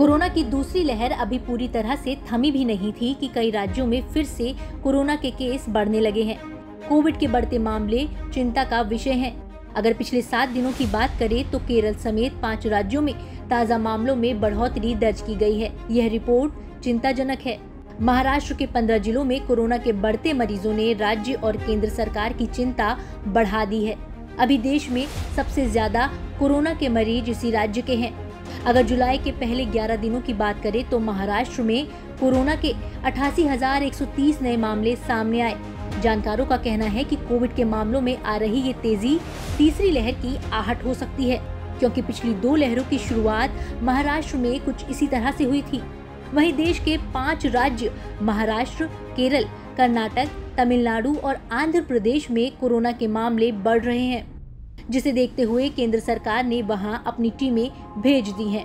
Corona की दूसरी लहर अभी पूरी तरह से थमी भी नहीं थी कि कई राज्यों में फिर से कोरोना के केस बढ़ने लगे हैं। कोविड के बढ़ते मामले चिंता का विषय हैं। अगर पिछले 7 दिनों की बात करें तो केरल समेत 5 राज्यों में ताज़ा मामलों में बढ़ोतरी दर्ज की गई है। यह रिपोर्ट चिंताजनक है। महाराष्ट्र के 15 जिलों में कोरोना के बढ़ते मरीजों ने राज्य और केंद्र सरकार की चिंता बढ़ा दी है। अभी देश में सबसे ज्यादा कोरोना के मरीज इसी राज्य के हैं। अगर जुलाई के पहले 11 दिनों की बात करें तो महाराष्ट्र में कोरोना के 88,130 नए मामले सामने आए। जानकारों का कहना है कि कोविड के मामलों में आ रही ये तेजी तीसरी लहर की आहट हो सकती है, क्योंकि पिछली 2 लहरों की शुरुआत महाराष्ट्र में कुछ इसी तरह से हुई थी। वहीं देश के 5 राज्य महाराष्ट्र, केरल, कर्नाटक, तमिलनाडु और आंध्र प्रदेश में कोरोना के मामले बढ़ रहे हैं, जिसे देखते हुए केंद्र सरकार ने वहां अपनी टीमें भेज दी हैं।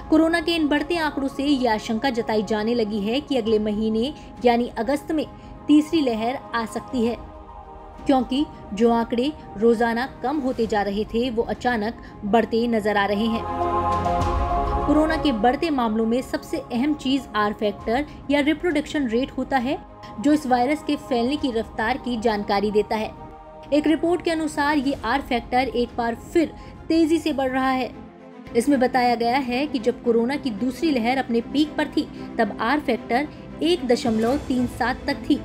कोरोना के इन बढ़ते आंकड़ों से ये आशंका जताई जाने लगी है कि अगले महीने यानी अगस्त में तीसरी लहर आ सकती है, क्योंकि जो आंकड़े रोजाना कम होते जा रहे थे वो अचानक बढ़ते नजर आ रहे हैं। कोरोना के बढ़ते मामलों में सबसे अहम चीज आर फैक्टर या रिप्रोडक्शन रेट होता है, जो इस वायरस के फैलने की रफ्तार की जानकारी देता है। एक रिपोर्ट के अनुसार ये आर फैक्टर एक बार फिर तेजी से बढ़ रहा है। इसमें बताया गया है कि जब कोरोना की दूसरी लहर अपने पीक पर थी तब आर फैक्टर 1.37 तक थी।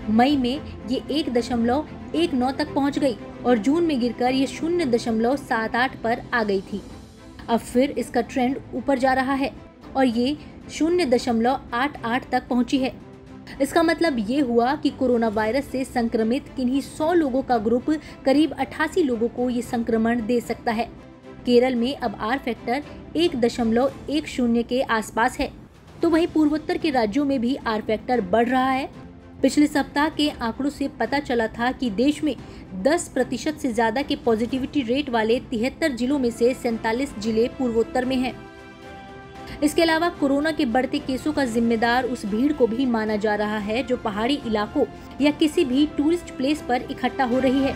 मई में ये 1.19 तक पहुंच गई और जून में गिरकर ये 0.78 पर आ गई थी। अब फिर इसका ट्रेंड ऊपर जा रहा है और ये 0.88 तक पहुंची है। इसका मतलब ये हुआ कि कोरोना वायरस से संक्रमित किन्हीं 100 लोगों का ग्रुप करीब 88 लोगों को ये संक्रमण दे सकता है। केरल में अब आर फैक्टर 1.10 के आसपास है, तो वहीं पूर्वोत्तर के राज्यों में भी आर फैक्टर बढ़ रहा है। पिछले सप्ताह के आंकड़ों से पता चला था कि देश में 10% से ज्यादा के पॉजिटिविटी रेट वाले 73 जिलों में से 47 जिले पूर्वोत्तर में हैं। इसके अलावा कोरोना के बढ़ते केसों का जिम्मेदार उस भीड़ को भी माना जा रहा है जो पहाड़ी इलाकों या किसी भी टूरिस्ट प्लेस पर इकट्ठा हो रही है।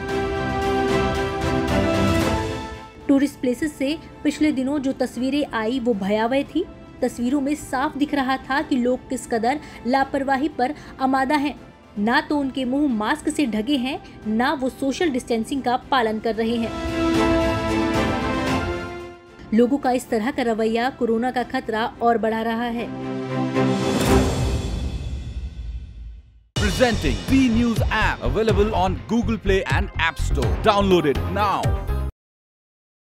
टूरिस्ट प्लेसेस से पिछले दिनों जो तस्वीरें आई वो भयावह थी। तस्वीरों में साफ दिख रहा था कि लोग किस कदर लापरवाही पर आमादा हैं। ना तो उनके मुंह मास्क से ढके हैं, ना वो सोशल डिस्टेंसिंग का पालन कर रहे हैं। लोगों का इस तरह का रवैया कोरोना का खतरा और बढ़ा रहा है। Presenting B News app available on Google Play and App Store. Download it now.